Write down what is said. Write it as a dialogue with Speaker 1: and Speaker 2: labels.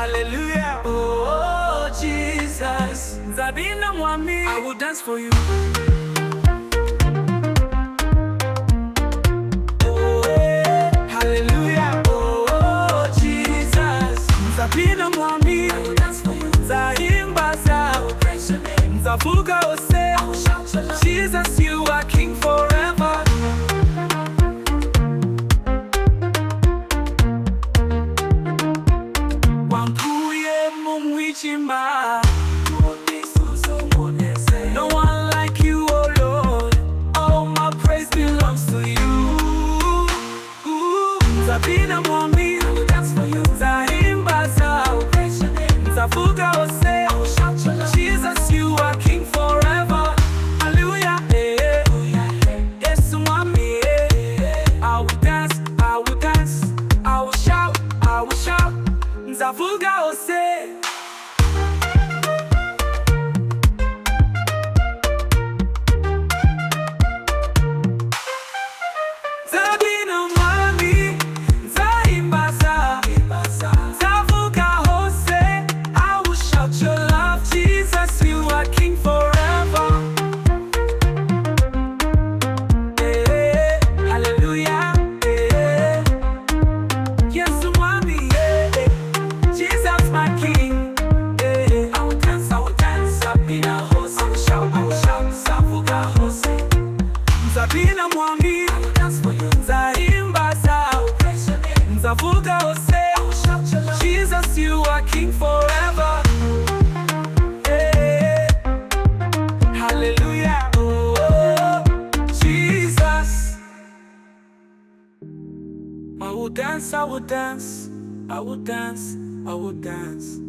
Speaker 1: hallelujah. Oh, Jesus. Nzabyina Mwami, I will dance for you. Hallelujah, oh Jesus. Nzabyina Mwami, I will dance for you. Nzahimbaza, I will praise your name. Nzavuga ose, I will shout your love. Jesus, you are King forever. Wampuye mu mwijima, no one like you, oh Lord. All my praise belongs to you. Nzabyina Mwami, I will dance for you. Nzahimbaza, I will praise your name. Nzavuga ose, I will shout your love. Jesus, you are King forever. Hallelujah, eh. Yesu Umwami, eh. I will dance, I will dance, I will shout, I will shout. Nzavuga ose. Nzabyina Mwami, nzahimbaza, nzavuga hose, I will shout your love. Jesus, you are King forever. Eh, hallelujah, eh. Yesu Umwami, eh. Jesus, my King, eh. I will dance, Nzabyina hose, I will shout, nzavuga hose. Nzabyina Mwami, I will dance for you. Nzahimbaza, I will praise your name. Nzavuga hose, I will shout your love. Jesus, you are King forever. Eh, hallelujah, oh Jesus. I will dance, I will dance, I will dance, I will dance.